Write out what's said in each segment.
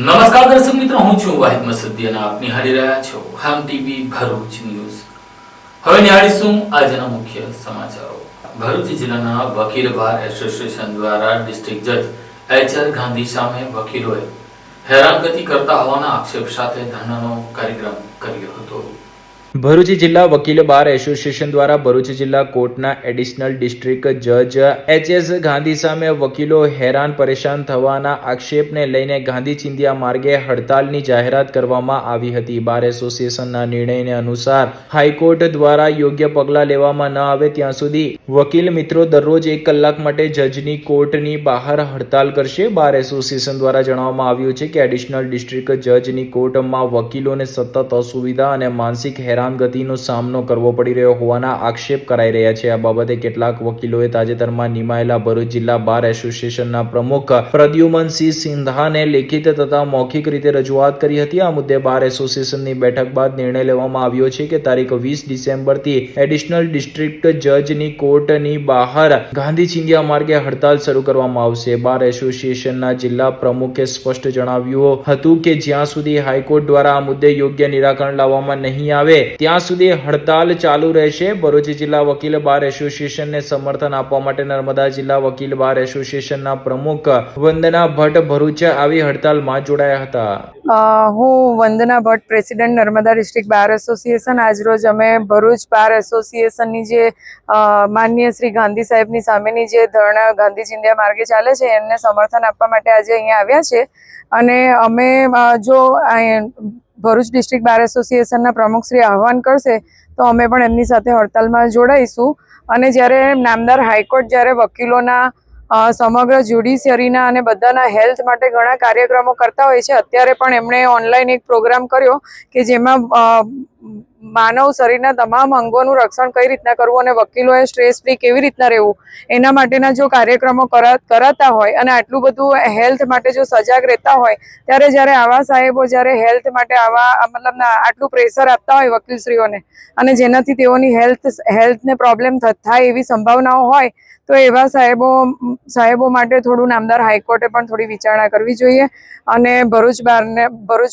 નમસ્કાર દર્શક મિત્રો, હું છું વાહિદ મસદી અને આપ નિહાળી રહ્યા છો હામ ટીવી ભરૂચ ન્યૂઝ. હવે નિહાળીશું આજના મુખ્ય સમાચારો. ભરૂચ જિલ્લાના વકીલ બાર એસોસિએશન દ્વારા ડિસ્ટ્રિક્ટ જજ એચ.આર. ગાંધી સામે વકીલોએ હેરાનગતિ કરતા હોવાના આક્ષેપ સાથે ધરણાનો કાર્યક્રમ કર્યો હતો. ભરૂચ જિલ્લા વકીલ બાર એસોસિએશન દ્વારા ભરૂચ જિલ્લા કોર્ટના એડિશનલ ડિસ્ટ્રિક્ટ જજ એચ.એસ. ગાંધી સામે વકીલો હેરાન પરેશાન થવાના આક્ષેપને લઈને ગાંધી ચિંધ્યા માર્ગે હડતાલની જાહેરાત કરવામાં આવી હતી. બાર એસોસિએશનના નિર્ણયને અનુસાર હાઈકોર્ટ દ્વારા યોગ્ય પગલાં લેવામાં ન આવે ત્યાં સુધી વકીલ મિત્રો દરરોજ 1 કલાક માટે જજની કોર્ટની બહાર હડતાલ કરશે. બાર એસોસિએશન દ્વારા જણાવવામાં આવ્યું છે કે એડિશનલ ડિસ્ટ્રિક્ટ જજની કોર્ટમાં વકીલોને સતત અસુવિધા અને માનસિક હેરાનગતિનો સામનો કરવો પડી રહ્યો હોવાના આક્ષેપ કરાઈ રહ્યા છે. આ બાબતે કેટલાક વકીલોએ તાજેતરમાં નિમાયેલા ભરૂચ જિલ્લા બાર એસોસિએશનના પ્રમુખ પ્રદ્યુમનસિંહ સિંધાને લેખિત તથા મૌખિક રીતે રજૂઆત કરી હતી. આ મુદ્દે બાર એસોસિએશનની બેઠક બાદ નિર્ણય લેવામાં આવ્યો છે કે તારીખ 20 ડિસેમ્બરથી એડિશનલ ડિસ્ટ્રિક્ટ જજની કોર્ટની બહાર ગાંધી ચિંધ્યા માર્ગે હડતાલ શરૂ કરવામાં આવશે. બાર એસોસિએશનના જિલ્લા પ્રમુખે સ્પષ્ટ જણાવ્યું હતું કે જ્યાં સુધી હાઈકોર્ટ દ્વારા આ મુદ્દે યોગ્ય નિરાકરણ લાવવામાં નહીં આવે ત્યાં સુધી હડતાલ ચાલુ રહેશે. ભરૂચ જિલ્લા વકીલ બાર એસોસિએશનને સમર્થન આપવા માટે નર્મદા જિલ્લા વકીલ બાર એસોસિએશનના પ્રમુખ વંદના ભટ્ટ ભરૂચ આવી હડતાલમાં જોડાયા હતા. હું Vandana Bhatt, president Narmada district bar association. આજરોજ અમે ભરૂચ બાર એસોસિએશનની જે માનનીય શ્રી ગાંધી સાહેબની સામેની જે ધરણા ગાંધી ચિંધ્યા માર્ગે ચાલે છે એમને સમર્થન આપવા માટે આજે અહીંયા આવ્યા છે. અને અમે જો ભરૂચ ડિસ્ટ્રિક્ટ બાર એસોસિએશનના પ્રમુખ શ્રી આહવાન કરશે તો અમે પણ એમની સાથે હડતાલમાં જોડાઈશું. અને જ્યારે નામદાર હાઈકોર્ટ જ્યારે વકીલોના સમગ્ર જ્યુડિશિયરીના અને બધાના હેલ્થ માટે ઘણા કાર્યક્રમો કરતા હોય છે, અત્યારે પણ એમણે ઓનલાઈન એક પ્રોગ્રામ કર્યો કે જેમાં માનવ શરીરના તમામ અંગોનું રક્ષણ કઈ રીતના કરવું અને વકીલોએ સ્ટ્રેસ ફ્રી કેવી રીતના રહેવું એના માટેના જો કાર્યક્રમો કરાતા હોય અને આટલું બધું હેલ્થ માટે જો સજાગ રહેતા હોય ત્યારે જ્યારે આવા સાહેબો જ્યારે હેલ્થ માટે આવા મતલબ આટલું પ્રેશર આપતા હોય વકીલશ્રીઓને અને જેનાથી તેઓની હેલ્થને પ્રોબ્લેમ થાય એવી સંભાવનાઓ હોય તો એવા સાહેબો માટે થોડું નામદાર હાઈકોર્ટે પણ થોડી વિચારણા કરવી જોઈએ. અને ભરૂચ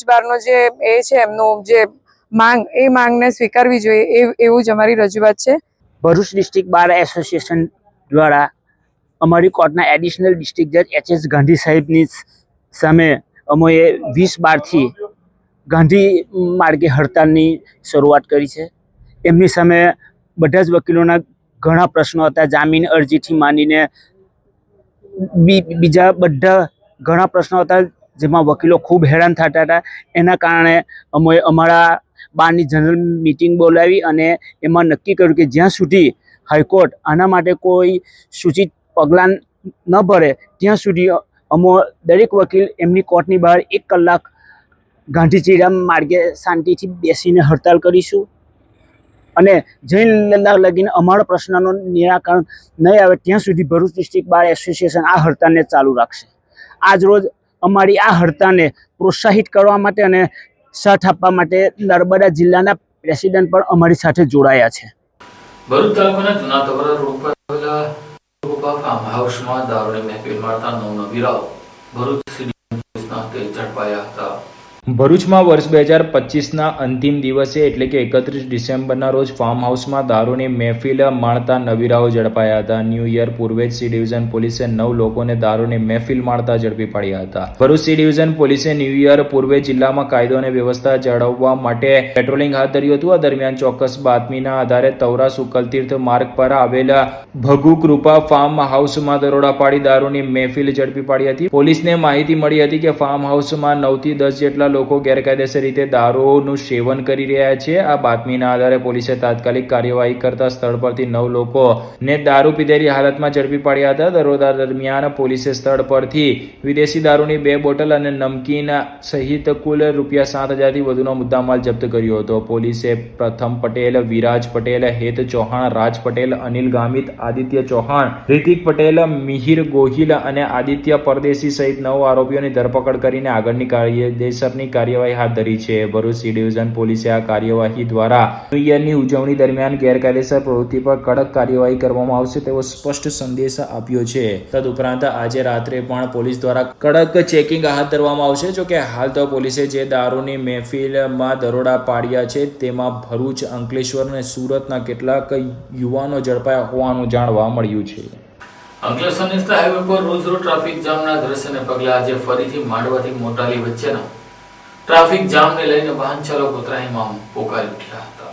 બારનો જે એ છે એમનું જે માંગને સ્વીકારવી જોઈએ એવું જ અમારી રજૂઆત છે. ભરૂચ ડિસ્ટ્રિક્ટ બાર એસોસિએશન દ્વારા અમારી કોર્ટના એડિશનલ ડિસ્ટ્રિક્ટ જજ એચ.એસ. ગાંધી સાહેબની સામે અમે 20/12થી ગાંધી માર્ગે હડતાલની શરૂઆત કરી છે. એમની સામે બધા જ વકીલોના ઘણા પ્રશ્નો હતા. જામીન અરજીથી માંડીને બીજા બધા ઘણા પ્રશ્નો હતા જેમાં વકીલો ખૂબ હેરાન થતા હતા. એના કારણે અમે અમારા બારની જનરલ મિટિંગ બોલાવી અને એમાં નક્કી કર્યું કે જ્યાં સુધી હાઈકોર્ટ આના માટે કોઈ સૂચિત પગલાં ન ભરે ત્યાં સુધી અમે દરેક વકીલ એમની કોર્ટની બહાર 1 કલાક ગાંધી ચિંધ્યા માર્ગે શાંતિથી બેસીને હડતાલ કરીશું. અને જૈન લગીને અમારા પ્રશ્નનો નિરાકરણ નહીં આવે ત્યાં સુધી ભરૂચ ડિસ્ટ્રિક્ટ બાર એસોસિએશન આ હડતાલને ચાલુ રાખશે. આજ રોજ અમારી આ હડતાલને પ્રોત્સાહિત કરવા માટે અને સાથ આપવા માટે નર્મદા જિલ્લાના પ્રેસિડેન્ટ પણ અમારી સાથે જોડાયા છે. ભરૂચ તાલુકાના જૂના તવરા રોડ પર આવેલા ફાર્મ હાઉસમાં દારૂની મહેફિલ મારતા 9 નવીરાઓ ભરૂચ સિટી પોલીસના હાથે ઝડપાયા હતા. ભરૂચમાં વર્ષ 2025ના અંતિમ દિવસે એટલે કે 31 ડિસેમ્બરના રોજ ફાર્મ હાઉસમાં દારૂની મહેફિલ માણતા નવીરાઓ ઝડપાયા હતા. ન્યૂ યર પૂર્વે જ સી ડિવિઝન પોલીસે 9 લોકોને દારૂની મહેફિલ માણતા ઝડપી પાડ્યા હતા. ભરૂચ સી ડિવિઝન પોલીસે ન્યૂ યર પૂર્વે જિલ્લામાં કાયદો અને વ્યવસ્થા જાળવવા માટે પેટ્રોલિંગ હાથ ધર્યું હતું. આ દરમિયાન ચોક્કસ બાતમીના આધારે તવરા સુકલતીર્થ માર્ગ પર આવેલા ભગુ કૃપા ફાર્મ હાઉસમાં દરોડા પાડી દારૂની મહેફિલ ઝડપી પાડી હતી. પોલીસને માહિતી મળી હતી કે ફાર્મ હાઉસમાં 9 થી 10 જેટલા લોકો ગેરકાયદેસર રીતે દારૂનું સેવન કરી રહ્યા છે. આ બાતમીના આધારે પોલીસે તાત્કાલિક કાર્યવાહી કરતા સ્થળ પરથી 9 લોકોને દારૂ પીધેલી હાલતમાં ઝડપી પાડ્યા હતા. દરોડા દરમિયાન પોલીસે સ્થળ પરથી વિદેશી દારૂની 2 બોટલ અને નમકીન સહિત કુલ ₹7,000 થી વધુનો મુદ્દામાલ જપ્ત કર્યો હતો. પોલીસે પ્રથમ પટેલ, વિરાજ પટેલ, હેત ચૌહાણ, રાજ પટેલ, અનિલ ગામિત, આદિત્ય ચૌહાણ, રિતિક પટેલ, મિહિર ગોહિલ અને આદિત્ય પરદેશી સહિત 9 આરોપીઓની ધરપકડ કરીને આગળની કાયદેસરની કાયદેસરની કાર્યવાહી હાથ ધરી છે. ભરૂચ સી ડિવિઝન પોલીસે આ કાર્યવાહી દ્વારા ન્યૂ યરની ઉજવણી દરમિયાન ગેરકાયદેસર પ્રવૃત્તિ પર કડક કાર્યવાહી કરવામાં આવશે તેવો સ્પષ્ટ સંદેશ આપ્યો છે. તદુપરાંત આજે રાત્રે પણ પોલીસ દ્વારા કડક ચેકિંગ હાથ ધરવામાં આવશે. જો કે હાલ તો પોલીસે જે દારૂની મહેફિલમાં દરોડા પાડ્યા છે તેમાં ભરૂચ, અંકલેશ્વર અને સુરતના કેટલાક યુવાનો ઝડપાયા હોવાનું જાણવા મળ્યું છે. અંકલેશ્વર નેશનલ હાઈવે પર રોજ ટ્રાફિક જામના દ્રશ્યને પગલે આજે ફરીથી માંડવાથી મોટાલી વચ્ચેના ટ્રાફિક જામને લઈને વાહન ચાલકો ત્રાહિમામ પોકારી ઉઠ્યા હતા.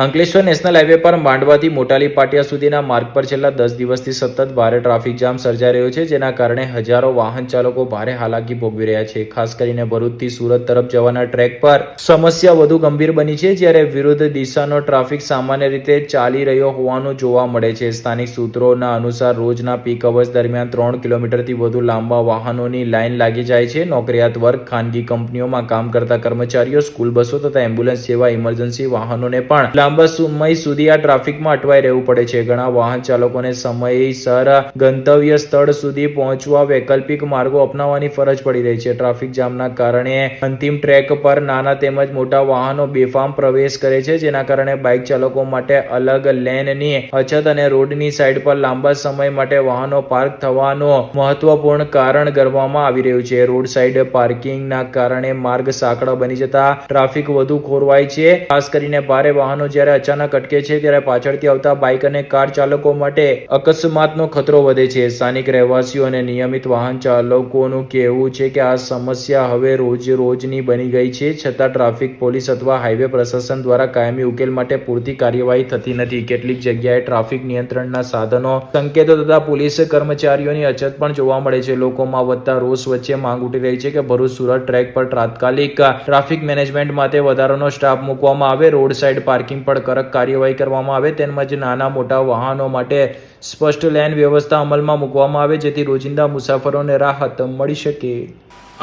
અંકલેશ્વર નેશનલ હાઈવે પર માંડવાથી મોટાલી પાટિયા સુધીના માર્ગ પર છેલ્લા 10 દિવસથી સતત ભારે ટ્રાફિક જામ સર્જાઈ રહ્યો છે, જેના કારણે હજારો વાહન ચાલકો ભારે હાલાકી ભોગવી રહ્યા છે. ખાસ કરીને ભરૂચથી સુરત તરફ જવાના ટ્રેક પર સમસ્યા વધુ ગંભીર બની છે, જ્યારે વિરુદ્ધ દિશાનો ટ્રાફિક સામાન્ય રીતે ચાલી રહ્યો હોવાનું જોવા મળે છે. સ્થાનિક સૂત્રોના અનુસાર રોજના પીક અવર્સ દરમિયાન 3 કિલોમીટરથી વધુ લાંબા વાહનોની લાઇન લાગી જાય છે. નોકરિયાત વર્ગ, ખાનગી કંપનીઓમાં કામ કરતા કર્મચારીઓ, સ્કૂલ બસો તથા એમ્બ્યુલન્સ જેવા ઇમરજન્સી વાહનોને પણ લાંબા સમય સુધી આ ટ્રાફિકમાં અટવાઈ રહેવું પડે છે. ઘણા વાહન ચાલકોને સમયસર ગંતવ્ય સ્થળ સુધી પહોંચવા વૈકલ્પિક માર્ગો અપનાવવાની ફરજ પડી રહી છે. ટ્રાફિક જામના કારણે અંતિમ ટ્રેક પર નાના તેમજ મોટા વાહનો બેફામ પ્રવેશ કરે છે, જેના કારણે બાઇક ચાલકો માટે અલગ લેનની અછત અને રોડની સાઈડ પર લાંબા સમય માટે વાહનો પાર્ક થવાનું મહત્વપૂર્ણ કારણ ગણવામાં આવી રહ્યું છે. રોડ સાઈડ પાર્કિંગના કારણે માર્ગ સાંકડો બની જતા ટ્રાફિક વધુ ખોરવાય છે. ખાસ કરીને ભારે વાહનો જ્યારે અચાનક અટકે છે ત્યારે પાછળથી આવતા બાઇક અને કાર ચાલકો માટે અકસ્માતનો ખતરો વધે છે. સ્થાનિક રહેવાસીઓ અને નિયમિત વાહન ચાલકોનું કહેવું છે કે આ સમસ્યા હવે રોજની બની ગઈ છે, છતાં ટ્રાફિક પોલીસ અથવા હાઈવે પ્રશાસન દ્વારા કાયમી ઉકેલ માટે પૂરતી કાર્યવાહી થતી નથી. કેટલીક જગ્યાએ ટ્રાફિક નિયંત્રણના સાધનો, સંકેતો તથા પોલીસ કર્મચારીઓની અછત પણ જોવા મળે છે. લોકોમાં વધતા રોષ વચ્ચે માંગ ઉઠી રહી છે કે ભરૂચ સુરત ટ્રેક પર તાત્કાલિક ટ્રાફિક મેનેજમેન્ટ માટે વધારાનો સ્ટાફ મૂકવામાં આવે, રોડ સાઈડ પાર્કિંગ પર કડક કાર્યવાહી કરવામાં આવે, તેમજ નાના મોટા વાહનો માટે સ્પષ્ટ લેન વ્યવસ્થા અમલમાં મૂકવામાં આવે, જેથી રોજિંદા મુસાફરોને રાહત મળી શકે.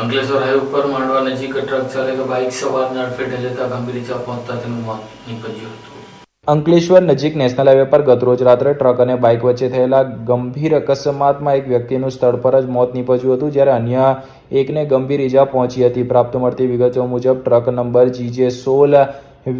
અંકલેશ્વર હાઈવે પર માંડવા નજીક ટ્રક ચાલકે બાઇક સવારને અડફેટે લેતા ગંભીર ઇજા પહોંચતા તેનું મોત નીપજ્યું હતું. અંકલેશ્વર નજીક નેશનલ હાઈવે પર ગતરોજ રાત્રે ટ્રક અને બાઇક વચ્ચે થયેલા ગંભીર અકસ્માતમાં એક વ્યક્તિનું સ્થળ પર જ મોત નીપજ્યું હતું, જ્યારે અન્ય એકને ગંભીર ઇજા પહોંચી હતી. પ્રાપ્ત મળતી વિગતો મુજબ ટ્રક નંબર GJ16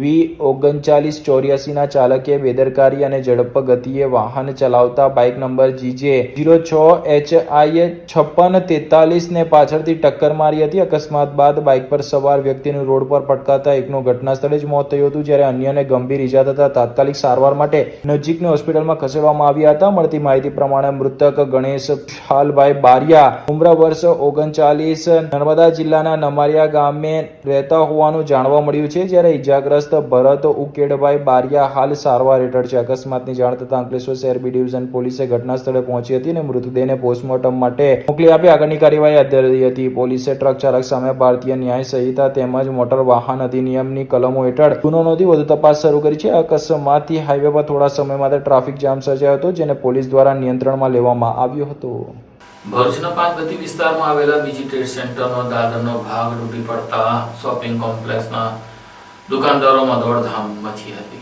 V3984 ના ચાલકે બેદરકારી અને ઝડપ ગતિએ વાહન ચલાવતા બાઇક નંબર GJ06HI5643 ને પાછળથી ટક્કર મારી હતી. અકસ્માત બાદ બાઇક પર સવાર વ્યક્તિનું રોડ પર પટકાતા એકનું ઘટના સ્થળે જ મોત થયું હતું, જ્યારે અન્યને ગંભીર ઇજા થતા તાત્કાલિક સારવાર માટે નજીકની હોસ્પિટલમાં ખસેડવામાં આવ્યા હતા. મળતી માહિતી પ્રમાણે મૃતક ગણેશ વિશાલભાઈ બારિયા, ઉંમર વર્ષ 39, નર્મદા જિલ્લાના નમારિયા ગામે રહેતા હોવાનું જાણવા મળ્યું છે, જ્યારે ઇજાગ્રસ્ત ભરત ઉકેડભાઈ બારિયા હાલ સારવાર હેઠળ છે. અકસ્માતની જાણ થતા અંકલેશ્વર શહેર બી ડિવિઝન પોલીસે ઘટના સ્થળે પહોંચી હતી અને મૃતદેહને પોસ્ટમોર્ટમ માટે મોકલી આપી આગળની કાર્યવાહી હાથ ધરી હતી. પોલીસે ટ્રક ચાલક સામે ભારતીય ન્યાય સંહિતા તેમજ મોટર વાહન અધિનિયમની કલમો હેઠળ ગુનો નોંધી વધુ તપાસ શરૂ કરી છે. અકસ્માતથી હાઈવે પર થોડા સમય માટે ટ્રાફિક જામ સર્જાયો હતો, જેને પોલીસ દ્વારા નિયંત્રણમાં લેવામાં આવ્યો હતો. ભરૂચના પાંચબત્તી વિસ્તારમાં આવેલા બીજી ટ્રેડ સેન્ટરનો દાદરનો ભાગ તૂટી પડતા શોપિંગ કોમ્પ્લેક્સના દુકાનદારોમાં દોડધામ મચી હતી.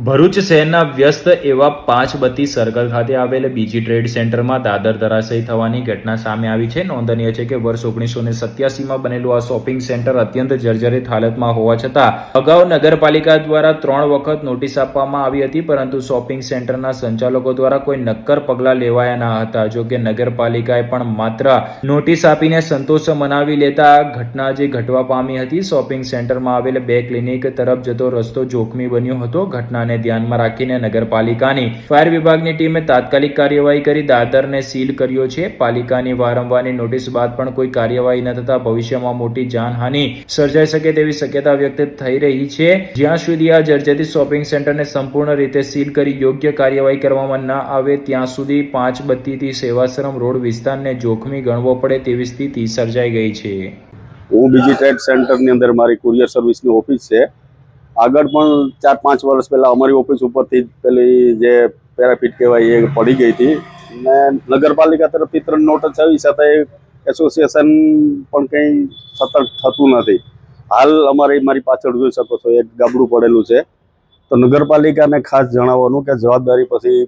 ભરૂચ શહેરના વ્યસ્ત એવા પાંચબત્તી સર્કલ ખાતે આવેલ બીજી ટ્રેડ સેન્ટરમાં દાદર ધરાશયી થવાની ઘટના સામે આવી છે. નોંધનીય છે કે વર્ષ 1987માં બનેલું આ શોપિંગ સેન્ટર અત્યંત જર્જરિત હાલતમાં હોવા છતાં અગાઉ નગરપાલિકા દ્વારા 3 વખત નોટિસ આપવામાં આવી હતી, પરંતુ શોપિંગ સેન્ટરના સંચાલકો દ્વારા કોઈ નક્કર પગલાં લેવાયા ન હતા. જો કે નગરપાલિકાએ પણ માત્ર નોટિસ આપીને સંતોષ મનાવી લેતા આ ઘટના જે ઘટવા પામી હતી. શોપિંગ સેન્ટરમાં આવેલ 2 ક્લિનિક તરફ જતો રસ્તો જોખમી બન્યો હતો. ઘટનાને ધ્યાનમાં રાખીને નગરપાલિકાની ફાયર વિભાગની ટીમે તાત્કાલિક કાર્યવાહી કરી દાદરને સીલ કર્યો છે. પાલિકાની વારંવારની નોટિસ બાદ પણ કોઈ કાર્યવાહી ન થતા ભવિષ્યમાં મોટી જાનહાનિ સર્જાઈ શકે તેવી શક્યતા વ્યક્ત થઈ રહી છે. જ્યાં સુધી આ જર્જરિત શોપિંગ સેન્ટરને સંપૂર્ણ રીતે સીલ કરી યોગ્ય કાર્યવાહી કરવામાં ન આવે ત્યાં સુધી પાંચબત્તીથી સેવાશ્રમ રોડ વિસ્તારને જોખમી ગણવો પડે તેવી સ્થિતિ સર્જાઈ ગઈ છે. હું બીજી ટ્રેડ સેન્ટરની અંદર મારી કુરિયર સર્વિસની ઓફિસ છે. આગળ પણ 4-5 વર્ષ પહેલાં અમારી ઓફિસ ઉપરથી પેલી જે પેરાફિટ કહેવાય એ પડી ગઈ હતી ને નગરપાલિકા તરફથી 3 નોટિસ આવી, છતાં એસોસિએશન પણ કંઈ સતર્ક થતું નથી. હાલ મારી પાછળ જોઈ શકો છો એક ગાબડું પડેલું છે. તો નગરપાલિકાને ખાસ જણાવવાનું કે જવાબદારી પછી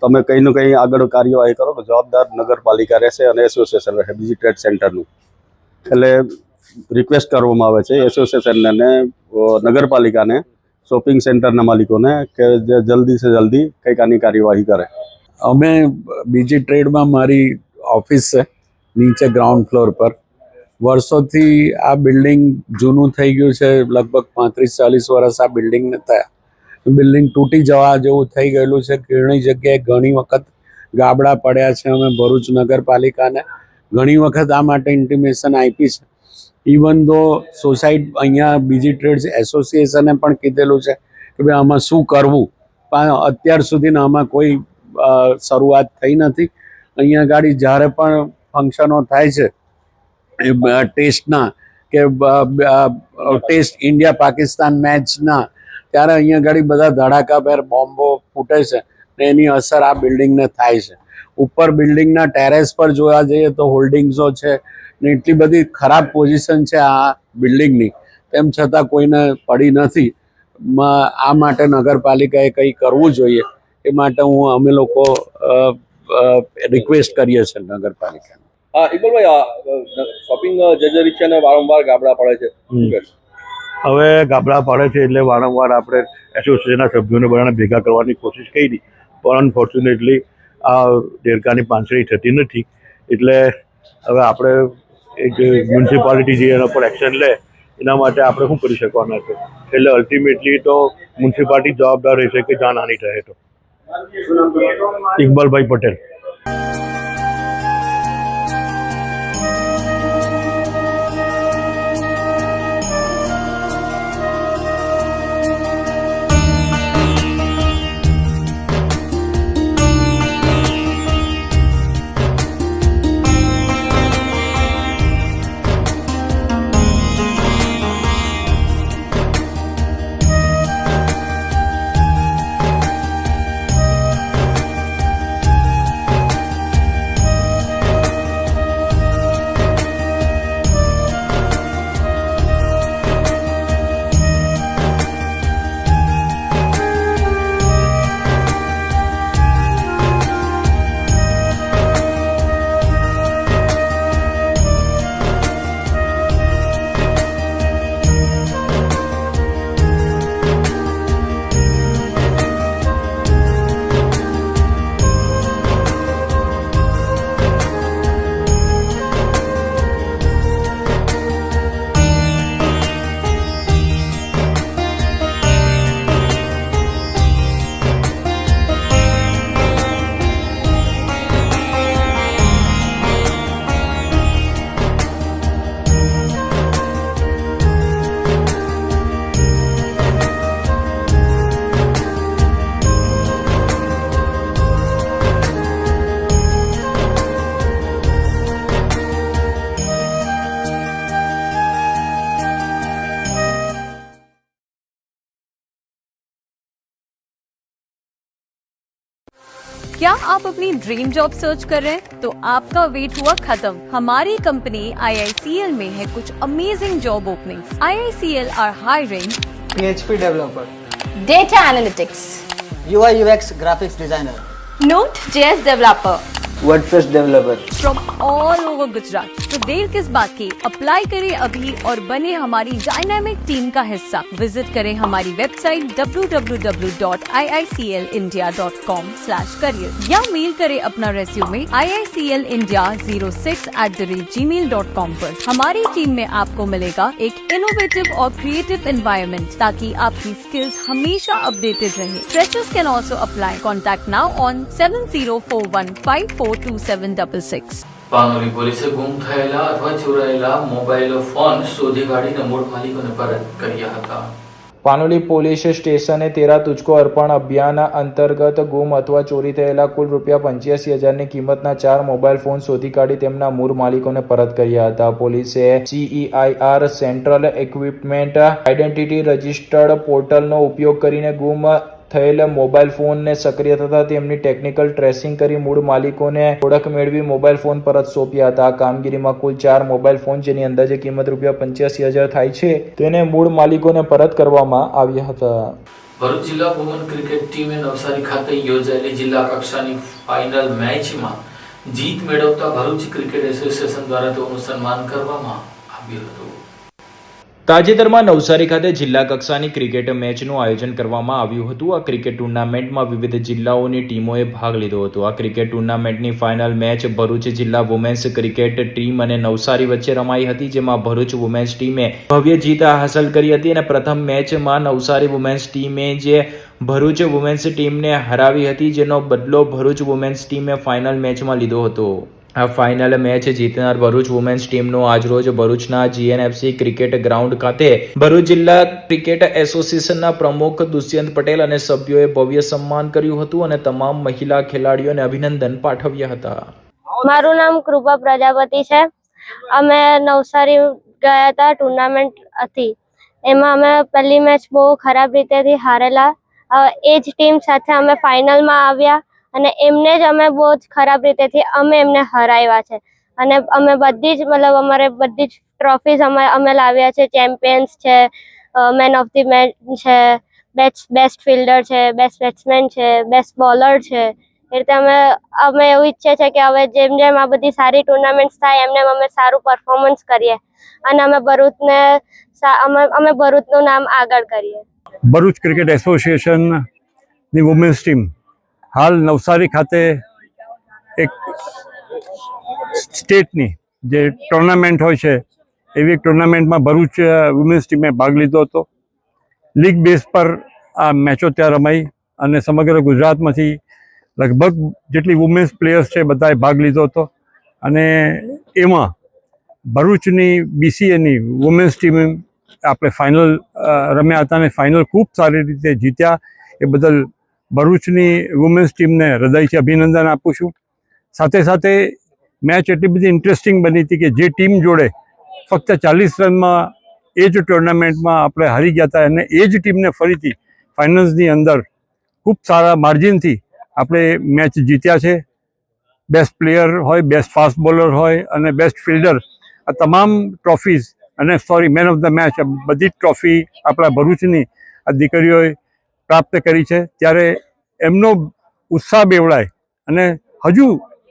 તમે કંઈ ને કંઈ આગળ કાર્યવાહી કરો તો જવાબદાર નગરપાલિકા રહેશે અને એસોસિએશન રહેશે બીજી ટ્રેડ સેન્ટરનું. એટલે રિક્વેસ્ટ કરવામાં આવે છે એસોસિએશનને અને નગરપાલિકાને, શોપિંગ સેન્ટરના માલિકોને કે જે જલ્દી સે જલ્દી કંઈક આની કાર્યવાહી કરે. અમે બીજી ટ્રેડમાં મારી ઓફિસ છે નીચે ગ્રાઉન્ડ ફ્લોર પર. વર્ષોથી આ બિલ્ડિંગ જૂનું થઈ ગયું છે, લગભગ 35-40 વર્ષ આ બિલ્ડિંગને થયા. બિલ્ડિંગ તૂટી જવા જેવું થઈ ગયેલું છે. ઘણી જગ્યાએ ઘણી વખત ગાબડા પડ્યા છે. અમે ભરૂચ નગરપાલિકાને ઘણી વખત આ માટે ઇન્ટિમેશન આપી છે. ઇવન ધો અહીંયા બીજી ટ્રેડ્સ એસોસિએશને પણ કીધેલું છે કે ભાઈ આમાં શું કરવું, પણ અત્યાર સુધીના આમાં કોઈ શરૂઆત થઈ નથી. અહીંયા ગાડી જ્યારે પણ ફંક્શનો થાય છે ટેસ્ટના કે ટેસ્ટ ઇન્ડિયા પાકિસ્તાન મેચના, ત્યારે અહીંયા ગાડી બધા ધડાકાભેર બોમ્બો ફૂટે છે ને એની અસર આ બિલ્ડિંગને થાય છે. ઉપર બિલ્ડિંગના ટેરેસ પર જોવા જઈએ તો હોલ્ડિંગ્સો છે ને એટલી બધી ખરાબ પોઝિશન છે આ બિલ્ડિંગની, તેમ છતાં કોઈને પડી નથી. આ માટે નગરપાલિકાએ કંઈ કરવું જોઈએ, એ માટે અમે લોકો રિક્વેસ્ટ કરીએ છીએ નગરપાલિકાને. ઇકબાલભાઈ, શોપિંગ જર્જરિત છે અને વારંવાર ગાબડા પડે છે. હવે ગાબડા પડે છે એટલે વારંવાર આપણે એસોસિએશનના સભ્યોને બધાને ભેગા કરવાની કોશિશ કરી, પણ અનફોર્ચ્યુનેટલી આ દેડકાની પાંચડી થતી નથી. એટલે હવે આપણે એક મ્યુનિસિપાલિટી જે એના પર એક્શન લે એના માટે આપણે શું કરી શકવાના છે. એટલે અલ્ટિમેટલી તો મ્યુનિસિપાલિટી જવાબદાર રહેશે કે જાનહાનિ થાય તો. ઇકબાલભાઈ પટેલ. क्या आप अपनी ड्रीम जॉब सर्च कर रहे हैं? तो आपका वेट हुआ खत्म. हमारी कंपनी IICL में है कुछ amazing job openings. IICL are hiring PHP developer, data analytics, UI UX graphics designer, Node.js developer WordPress developer from all over Gujarat. तो देर किस बात की, अप्लाई करें अभी और बने हमारी डायनामिक टीम का हिस्सा. विजिट करें हमारी वेबसाइट www.iiclindia.com/career या मेल करें अपना रेज्यूमे iiclindia06@gmail.com पर. हमारी टीम में आपको मिलेगा एक इनोवेटिव और क्रिएटिव एनवायरनमेंट ताकि आपकी स्किल्स हमेशा अपडेटेड रहे. Freshers can also apply. Contact now on 7041542766. Panoli પોલીસે ગુમ થયેલા અથવા ચોરાયેલા મોબાઈલ ફોન શોધી કાઢીને મૂળ માલિકોને પરત કર્યા હતા. પાનોલી પોલીસ સ્ટેશને તેરા તુજકો અર્પણ અભિયાન અંતર્ગત ગુમ અથવા ચોરી થયેલા કુલ ₹85,000ની કિંમતના 4 મોબાઈલ ફોન શોધી કાઢી તેમના મૂળ માલિકોને પરત કર્યા હતા. પોલીસે CEIR central equipment identity registered પોર્ટલનો ઉપયોગ કરીને ગુમ થયેલા મોબાઈલ ફોનને સક્રિય થતા તેમની ટેકનિકલ ટ્રેસિંગ કરી મૂળ માલિકોને ઓળખ મેળવી મોબાઈલ ફોન પરત સોંપ્યા હતા. આ કામગીરીમાં કુલ 4 મોબાઈલ ફોન જેની અંદાજે કિંમત ₹85,000 થાય છે તેને મૂળ માલિકોને પરત કરવામાં આવ્યા હતા. ભરૂચ જિલ્લા વુમન ક્રિકેટ ટીમે નવસારી ખાતે યોજાયેલી જિલ્લા કક્ષાની ફાઇનલ મેચમાં જીત મેળવતા ભરૂચ ક્રિકેટ એસોસિએશન દ્વારા તેઓનું સન્માન કરવામાં આવ્યું હતું. તાજેતરમાં નવસારી ખાતે જિલ્લા કક્ષાની ક્રિકેટ મેચનું આયોજન કરવામાં આવ્યું હતું. આ ક્રિકેટ ટુર્નામેન્ટમાં વિવિધ જિલ્લાઓની ટીમોએ ભાગ લીધો હતો. આ ક્રિકેટ ટુર્નામેન્ટની ફાઇનલ મેચ ભરૂચ જિલ્લા વુમેન્સ ક્રિકેટ ટીમ અને નવસારી વચ્ચે રમાઈ હતી, જેમાં ભરૂચ વુમેન્સ ટીમે ભવ્ય જીત હાંસલ કરી હતી અને પ્રથમ મેચમાં નવસારી વુમેન્સ ટીમે જે ભરૂચ વુમેન્સ ટીમને હરાવી હતી, જેનો બદલો ભરૂચ વુમેન્સ ટીમે ફાઇનલ મેચમાં લીધો હતો. આ ફાઇનલ મેચ જીતનાર ભરૂચ વુમેન્સ ટીમનો આજરોજ ભરૂચના GNFC ક્રિકેટ ગ્રાઉન્ડ ખાતે ભરૂચ જિલ્લા ક્રિકેટ એસોસિએશનના પ્રમુખ દુષ્યંત પટેલ અને સભ્યોએ ભવ્ય સન્માન કર્યું હતું અને તમામ મહિલા ખેલાડીઓને અભિનંદન પાઠવ્યા હતા. મારું નામ કૃપા પ્રજાપતિ છે. અમે નવસારી ગયા હતા, ટુર્નામેન્ટ હતી. એમાં અમે પહેલી મેચ બહુ ખરાબ રીતેથી હારેલા. એ જ ટીમ સાથે અમે ફાઇનલમાં આવ્યા અને એમને જ અમે બહુ જ ખરાબ રીતેથી અમે એમને હરાવ્યા છે. અને અમે બધી જ અમારે બધી જ ટ્રોફીઝ અમે લાવ્યા છે. ચેમ્પિયન્સ છે, મેન ઓફ ધી મેચ છે, બેસ્ટ ફિલ્ડર છે, બેસ્ટ બેટ્સમેન છે, બેસ્ટ બોલર છે. એ રીતે અમે એવું ઈચ્છીએ છીએ કે હવે જેમ જેમ આ બધી સારી ટુર્નામેન્ટ્સ થાય એમને અમે સારું પરફોર્મન્સ કરીએ અને અમે ભરૂચનું નામ આગળ કરીએ. ભરૂચ ક્રિકેટ એસોસિએશનની વુમેન્સ ટીમ હાલ નવસારી ખાતે એક સ્ટેટની જે ટુર્નામેન્ટ હોય છે એવી એક ટુર્નામેન્ટમાં ભરૂચ વુમેન્સ ટીમે ભાગ લીધો હતો. લીગ બેઝ પર આ મેચો ત્યાં રમાઈ અને સમગ્ર ગુજરાતમાંથી લગભગ જેટલી વુમેન્સ પ્લેયર્સ છે બધાએ ભાગ લીધો હતો અને એમાં ભરૂચની BCAની વુમેન્સ ટીમ આપણે ફાઇનલ રમ્યા હતા અને ફાઇનલ ખૂબ સારી રીતે જીત્યા. એ બદલ ભરૂચની વુમેન્સ ટીમને હૃદયથી અભિનંદન આપું છું. સાથે સાથે મેચ એટલી બધી ઇન્ટરેસ્ટિંગ બની હતી કે જે ટીમ જોડે ફક્ત 40 રનમાં એ જ ટુર્નામેન્ટમાં આપણે હારી ગયા હતા અને એ જ ટીમને ફરીથી ફાઇનલ્સની અંદર ખૂબ સારા માર્જિનથી આપણે મેચ જીત્યા છે. બેસ્ટ પ્લેયર હોય, બેસ્ટ ફાસ્ટ બોલર હોય અને બેસ્ટ ફિલ્ડર, આ તમામ ટ્રોફીઝ અને મેન ઓફ ધ મેચ બધી જ ટ્રોફી આપણા ભરૂચની આ દીકરીઓએ પ્રાપ્ત કરી છે. ત્યારે એમનો ઉત્સાહ બેવડાય અને હજુ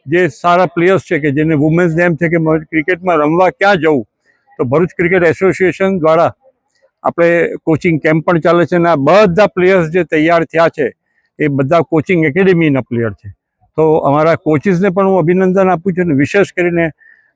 જે સારા પ્લેયર્સ છે કે જેને વુમેન્સને એમ છે કે ક્રિકેટમાં રમવા ક્યાં જવું, તો ભરૂચ ક્રિકેટ એસોસિએશન દ્વારા આપણે કોચિંગ કેમ્પ પણ ચાલે છે અને આ બધા પ્લેયર્સ જે તૈયાર થયા છે એ બધા કોચિંગ એકેડેમીના પ્લેયર છે. તો અમારા કોચિસને પણ હું અભિનંદન આપું છું અને વિશેષ કરીને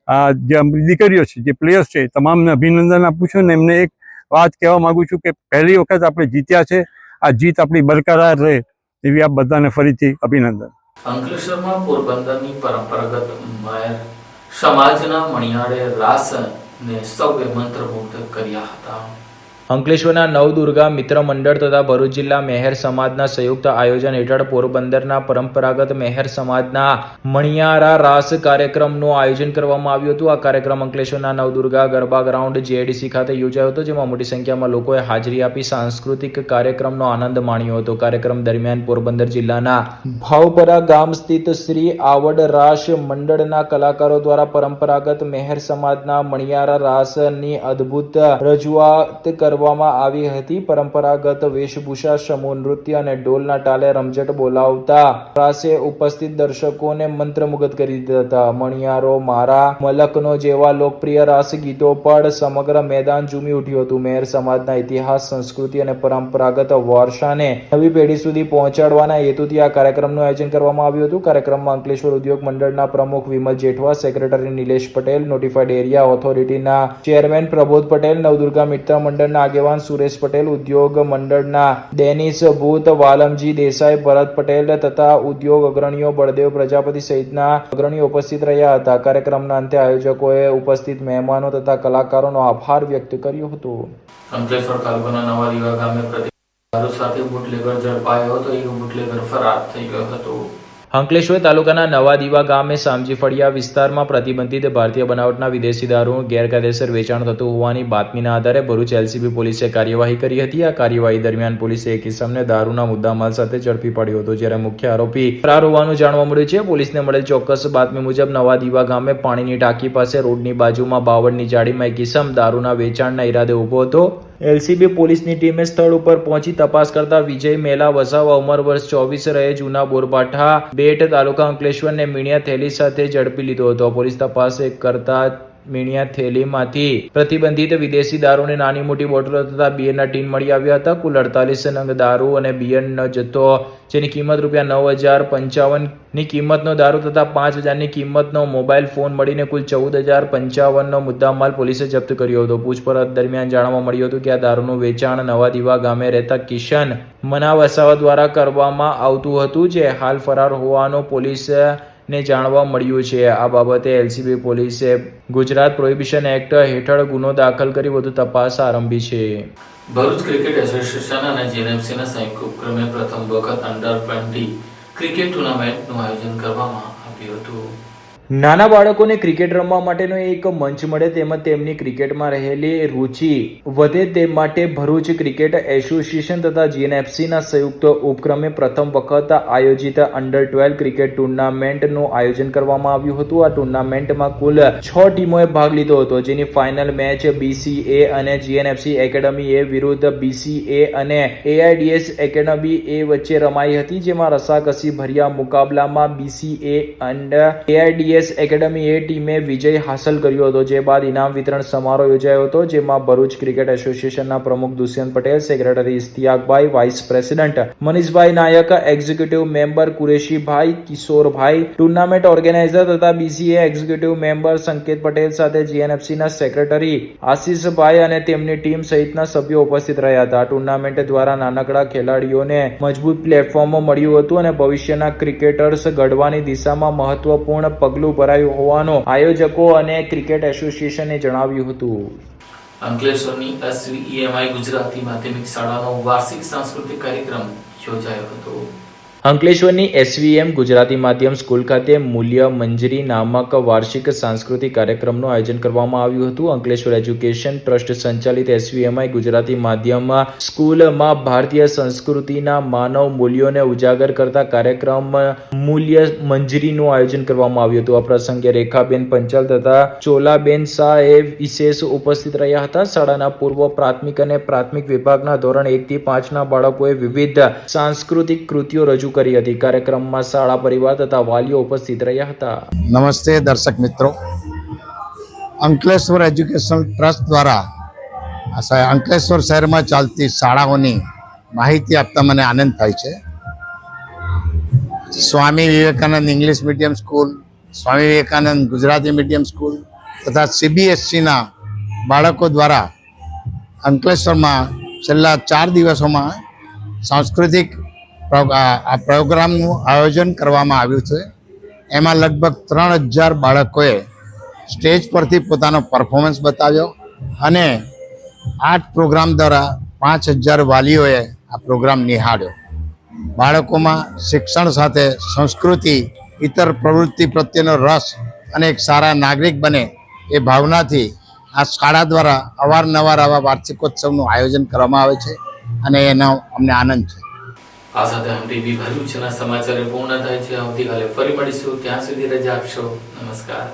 આ જે દીકરીઓ છે, જે પ્લેયર્સ છે, તમામને અભિનંદન આપું છું અને એમને એક વાત કહેવા માગું છું કે પહેલી વખત આપણે જીત્યા છે. આ જીત આપણી બરકરાર રહે એવી આપ બધાને ફરીથી અભિનંદન. અંકલેશ્વરમાં પોરબંદરની પરંપરાગત મહેર સમાજના મણિયારે રાસને સૌએ મંત્રમુગ્ધ કર્યા હતા. અંકલેશ્વરના નવદુર્ગા મિત્ર મંડળ તથા ભરૂચ જિલ્લા મહેર સમાજના સંયુક્ત આયોજન હેઠળ પોરબંદરના પરંપરાગત મહેર સમાજના મણિયારા રાસ કાર્યક્રમનું આયોજન કરવામાં આવ્યું હતું. આ કાર્યક્રમ અંકલેશ્વરના નવદુર્ગા ગરબા ગ્રાઉન્ડ JDC ખાતે યોજાયો હતો, જેમાં મોટી સંખ્યામાં લોકોએ હાજરી આપી સાંસ્કૃતિક કાર્યક્રમનો આનંદ માણ્યો હતો. કાર્યક્રમ દરમિયાન પોરબંદર જિલ્લાના ભાવપરા ગામ સ્થિત શ્રી આવડ રાસ મંડળના કલાકારો દ્વારા પરંપરાગત મહેર સમાજના મણિયારા રાસની અદ્ભુત રજૂઆત કરવામાં આવી હતી. પરંપરાગત વેશભૂષા, સમૂહ નૃત્ય અને ઢોલના તાલે રમઝટ બોલાવતા રાસે ઉપસ્થિત દર્શકોને મંત્રમુગ્ધ કરી દીધા હતા. મણિયારો મારા મલકનો જેવા લોકપ્રિય રાસ ગીતો પર સમગ્ર મેદાન ઝૂમી ઉઠ્યું હતું. મહેર સમાજના ઇતિહાસ, સંસ્કૃતિ અને પરંપરાગત વારસાને નવી પેઢી સુધી પહોંચાડવાના હેતુથી આ કાર્યક્રમનું આયોજન કરવામાં આવ્યું હતું. કાર્યક્રમમાં અંકલેશ્વર ઉદ્યોગ મંડળના પ્રમુખ Vimal Jethwa, secretary Nilesh Patel, notified area ઓથોરિટીના ચેરમેન પ્રબોધ પટેલ, નવદુર્ગા મિત્ર મંડળના આગેવાન સુરેશ પટેલ, ઉદ્યોગ મંડળના ડેનિસ ભૂત, વાલમજી દેસાઈ, ભરત પટેલ તથા ઉદ્યોગ અગ્રણીઓ બળદેવ પ્રજાપતિ સહિતના અગ્રણીઓ ઉપસ્થિત રહ્યા હતા. કાર્યક્રમના અંતે આયોજકોએ ઉપસ્થિત મહેમાનો તથા કલાકારોનો આભાર વ્યક્ત કર્યો હતો. અંકલેશ્વર તાલુકાના નવા દીવા ગામે પ્રતિકાર સાથે બુટલેગર ઝડપાયો હતો. એક બુટલેગર ફરાર થઈ ગયો હતો. અંકલેશ્વર તાલુકાના નવા દીવા ગામે સામજી ફળિયા વિસ્તારમાં પ્રતિબંધિત ભારતીય બનાવટના વિદેશી દારૂનું ગેરકાયદેસર વેચાણ થતું હોવાની બાતમીના આધારે ભરૂચ LCB પોલીસે કાર્યવાહી કરી હતી. આ કાર્યવાહી દરમિયાન પોલીસે એક ઇસમને દારૂના મુદ્દામાલ સાથે ઝડપી પડ્યો હતો, જ્યારે મુખ્ય આરોપી ફરાર હોવાનું જાણવા મળ્યું છે. પોલીસને મળેલ ચોક્કસ બાતમી મુજબ નવા દીવા ગામે પાણીની ટાંકી પાસે રોડની બાજુમાં બાવળની જાળીમાં એક ઇસમ દારૂના વેચાણના ઈરાદે ઊભો હતો. LCB પોલીસની ટીમે સ્થળ ઉપર પહોંચી તપાસ કરતા વિજય મેલા વસાવા, ઉંમર વર્ષ 24, રહે જૂના બોરપાઠા, બેટ, તાલુકા અંકલેશ્વરને મીણિયા થેલી સાથે ઝડપી લીધો હતો. પોલીસ તપાસ કરતા મીણિયા થેલીમાંથી પ્રતિબંધિત વિદેશી દારૂની નાની મોટી બોટલો તથા બિયરના ટીન મળી આવ્યા હતા. કુલ 48 નંગ દારૂ અને બિયરનો જથ્થો, જેની કિંમત ₹9,055 ની કિંમતનો દારૂ તથા 5,000 ની કિંમતનો મોબાઈલ ફોન મળીને કુલ 14,055 નો મુદ્દામાલ પોલીસે જપ્ત કર્યો હતો. પૂછપરછ દરમિયાન જાણવા મળ્યું હતું કે આ દારૂનું વેચાણ નવા દીવા ગામે રહેતા કિશન મના વસાવા દ્વારા કરવામાં આવતું હતું, જે હાલ ફરાર હોવાનું પોલીસને જાણવા મળ્યું છે. આ બાબતે એલસીબી પોલીસે ગુજરાત પ્રોહિબિશન એક્ટ હેઠળ ગુનો દાખલ કરી વધુ તપાસ આરંભી છે. ભરૂચ ક્રિકેટ એસોસિએશન અને જીએનએફસીના સંયુક્ત ઉપક્રમે પ્રથમ વખત અંડર-20 ક્રિકેટ ટુર્નામેન્ટનું આયોજન કરવામાં આવ્યું હતું. નાના બાળકોને ક્રિકેટ રમવા માટેનો એક મંચ મળે તેમજ તેમની ક્રિકેટમાં રહેલી રુચિ વધે તે માટે ભરૂચ ક્રિકેટ એસોસિએશન તથા જીએનએફસીના સંયુક્ત ઉપક્રમે પ્રથમ વખત આયોજિત અંડર-12 ક્રિકેટ ટુર્નામેન્ટનું આયોજન કરવામાં આવ્યું હતું. આ ટુર્નામેન્ટમાં કુલ 6 ટીમોએ ભાગ લીધો હતો, જેની ફાઇનલ મેચ BCA અને GNFC એકેડમી એ વિરુદ્ધ BCA અને AIDS એકેડમી એ વચ્ચે રમાઈ હતી, જેમાં રસાકસી ભર્યા મુકાબલામાં BCA અને AIDS એકેડમી એ ટીમે વિજય હાંસલ કર્યો હતો. જે બાદ ઇનામ વિતરણ સમારોહ યોજાયો હતો, જેમાં ભરૂચ ક્રિકેટ એસોસિએશનના પ્રમુખ Dushyant Patel, secretary Ishtiyakbhai, vice president Manishbhai Nayak, executive member Qureshibhai, Kishorbhai, tournament organizer તથા BCA executive member Sanket Patel સાથે GNFCના સેક્રેટરી આશીષભાઈ અને તેમની ટીમ સહિતના સભ્યો ઉપસ્થિત રહ્યા હતા. ટુર્નામેન્ટ દ્વારા નાનકડા ખેલાડીઓને મજબૂત પ્લેટફોર્મ મળ્યું હતું અને ભવિષ્યના ક્રિકેટર્સ ઘડવાની દિશામાં મહત્વપૂર્ણ પગલું ભરાયું હોવાનું આયોજકો અને ક્રિકેટ એસોસિએશને જણાવ્યું હતું. અંકલેશ્વરની SVEMI ગુજરાતી માધ્યમિક શાળાનો વાર્ષિક સાંસ્કૃતિક કાર્યક્રમ યોજાયો હતો. અંકલેશ્વરની SVM ગુજરાતી માધ્યમ સ્કૂલ ખાતે મૂલ્ય મંજરી નામક વાર્ષિક સાંસ્કૃતિક કાર્યક્રમનું આયોજન કરવામાં આવ્યું હતું. અંકલેશ્વર એજ્યુકેશન ટ્રસ્ટ સંચાલિત SVMI ગુજરાતી માધ્યમ સ્કૂલમાં ભારતીય સંસ્કૃતિના માનવ મૂલ્યોને ઉજાગર કરતા કાર્યક્રમ મૂલ્ય મંજરીનું આયોજન કરવામાં આવ્યું હતું. આ પ્રસંગે રેખાબેન પંચાલ તથા ચોલાબેન શાહ એ વિશેષ ઉપસ્થિત રહ્યા હતા. શાળાના પૂર્વ પ્રાથમિક અને પ્રાથમિક વિભાગના ધોરણ 1 થી 5ના બાળકોએ વિવિધ સાંસ્કૃતિક કૃતિઓ રજૂ કરી હતી. કાર્યક્રમમાં શાળા પરિવાર તથા વાલીઓ ઉપસ્થિત રહ્યા હતા. નમસ્તે દર્શક મિત્રો, અંકલેશ્વર એજ્યુકેશન ટ્રસ્ટ દ્વારા અંકલેશ્વર શહેરમાં ચાલતી શાળાઓની માહિતી આપતા મને આનંદ થાય છે. Swami Vivekananda English medium school, Swami Vivekananda Gujarati medium school તથા CBSEના બાળકો દ્વારા અંકલેશ્વરમાં છેલ્લા 4 દિવસોમાં સાંસ્કૃતિક આ પ્રોગ્રામનું આયોજન કરવામાં આવ્યું છે. એમાં લગભગ 3000 બાળકોએ સ્ટેજ પરથી પોતાનો પરફોર્મન્સ બતાવ્યો અને આ પ્રોગ્રામ દ્વારા 5000 વાલીઓએ આ પ્રોગ્રામ નિહાળ્યો. બાળકોમાં શિક્ષણ સાથે સંસ્કૃતિ, ઇતર પ્રવૃત્તિ પ્રત્યેનો રસ અને એક સારા નાગરિક બને એ ભાવનાથી આ શાળા દ્વારા અવારનવાર આવા વાર્ષિકોત્સવનું આયોજન કરવામાં આવે છે અને એનો અમને આનંદ છે. આ સાથે MTV ભરૂચના સમાચાર પૂર્ણ થાય છે. આવતીકાલે ફરી મળીશું. ત્યાં સુધી રજા આપશો. નમસ્કાર.